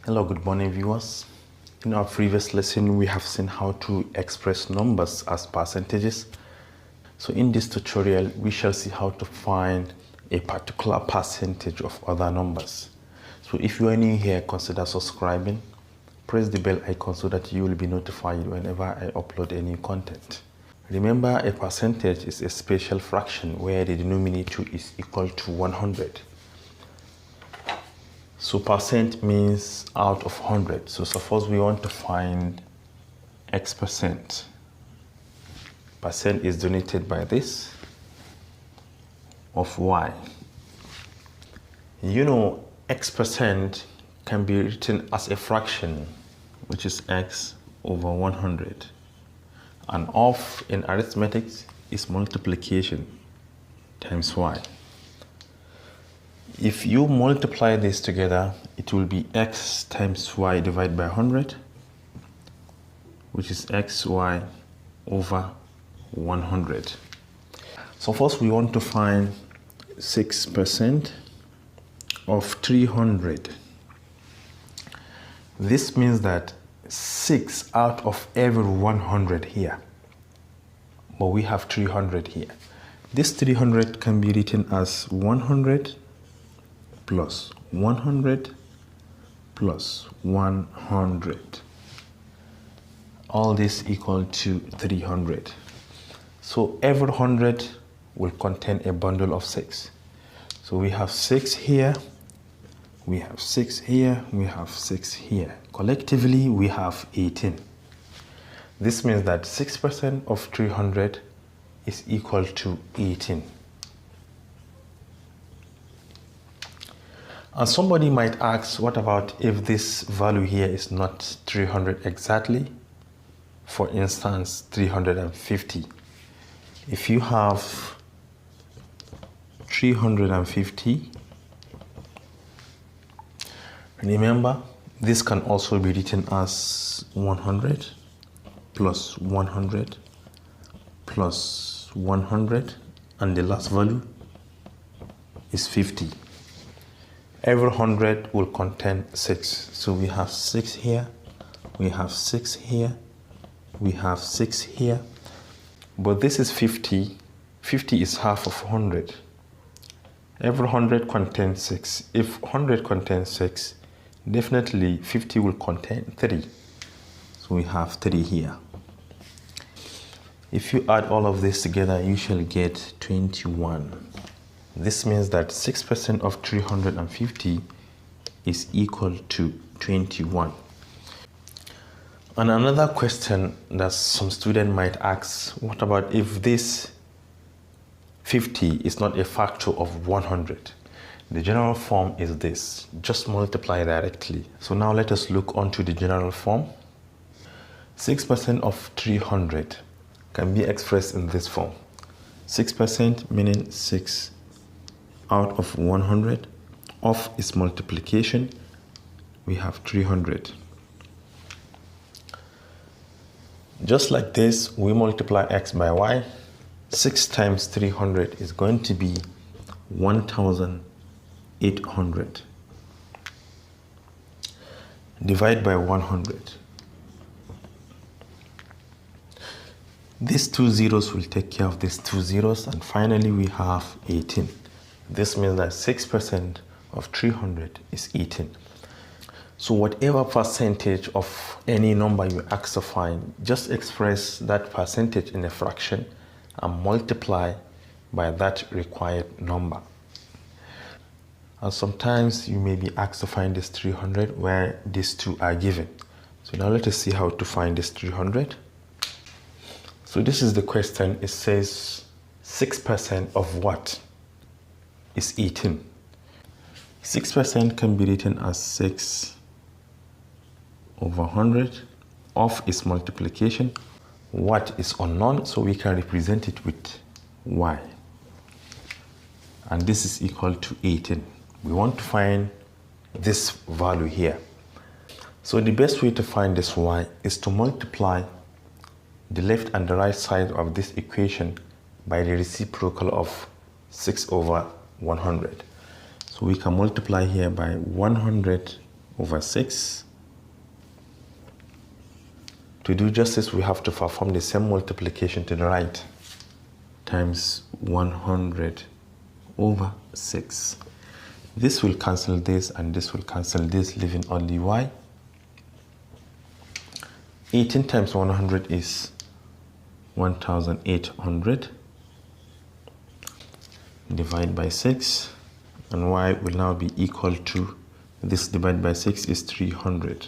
Hello, good morning viewers. In our previous lesson, we have seen how to express numbers as percentages. So in this tutorial, we shall see how to find a particular percentage of other numbers. So if you are new here, consider subscribing. Press the bell icon so that you will be notified whenever I upload a new content. Remember, a percentage is a special fraction where the denominator is equal to 100. So percent means out of 100. So suppose we want to find X percent. Percent is denoted by this of Y. You know, X percent can be written as a fraction, which is X over 100. And of in arithmetic is multiplication times Y. If you multiply this together, it will be X times Y divided by 100, which is XY over 100. So first we want to find 6% of 300. This means that 6 out of every 100 here. But we have 300 here. This 300 can be written as 100 plus 100 plus 100. All this equal to 300. So every 100 will contain a bundle of 6. So we have 6 here, we have 6 here, we have 6 here. Collectively, we have 18. This means that 6% of 300 is equal to 18. And somebody might ask, what about if this value here is not 300 exactly? For instance, 350. If you have 350, remember, this can also be written as 100 plus 100 plus 100, and the last value is 50. Every 100 will contain 6. So we have 6 here, we have 6 here, we have 6 here. But this is 50. 50 is half of 100. Every 100 contains 6. If 100 contains 6, definitely 50 will contain 3. So we have 3 here. If you add all of this together, you shall get 21. This means that 6% of 350 is equal to 21. And another question that some student might ask, what about if this 50 is not a factor of 100? The general form is this, just multiply directly. So now let us look onto the general form. 6% of 300 can be expressed in this form. 6% meaning 6 out of 100. Of is multiplication. We have 300. Just like this, we multiply x by y. 6 times 300 is going to be 1,800. Divide by 100. These 2 zeros will take care of these 2 zeros, and finally we have 18. This means that 6% of 300 is 18. So whatever percentage of any number you ask to find, just express that percentage in a fraction and multiply by that required number. And sometimes you may be asked to find this 300 where these two are given. So now let us see how to find this 300. So this is the question. It says 6% of what is 18. 6% can be written as 6 over 100. Of is multiplication. What is unknown, so we can represent it with y. And this is equal to 18. We want to find this value here. So the best way to find this y is to multiply the left and the right side of this equation by the reciprocal of 6 over 100. So we can multiply here by 100 over 6. To do justice, we have to perform the same multiplication to the right, times 100 over 6. This will cancel this and this will cancel this, leaving only y. 18 times 100 is 1800. Divide by 6, and y will now be equal to, this divided by 6 is 300.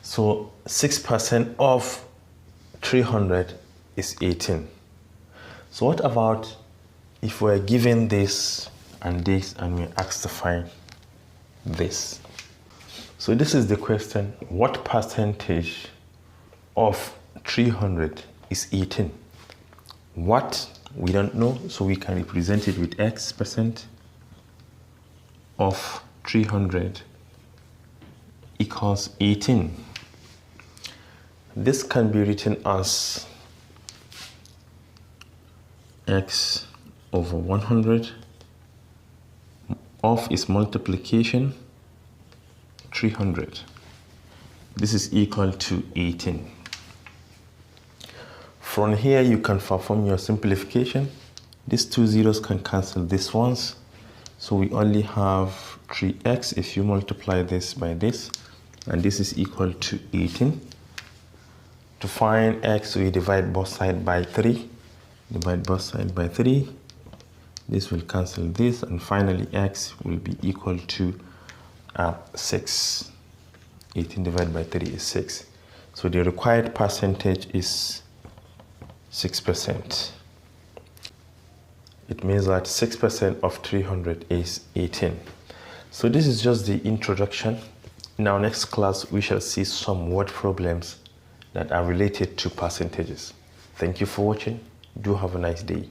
So 6% of 300 is 18. So what about if we're given this and we're asked to find this? So this is the question: what percentage of 300 is 18? What? We don't know, so we can represent it with x percent of 300 equals 18. This can be written as x over 100 of is multiplication 300. This is equal to 18. From here you can perform your simplification. These two zeros can cancel these ones, so we only have 3x if you multiply this by this, and this is equal to 18. To find x, we divide both sides by 3. Divide both sides by 3. This will cancel this, and finally x will be equal to 6. 18 divided by 3 is 6. So the required percentage is 6%. It means that 6% of 300 is 18. So this is just the introduction. In our next class, we shall see some word problems that are related to percentages. Thank you for watching. Do have a nice day.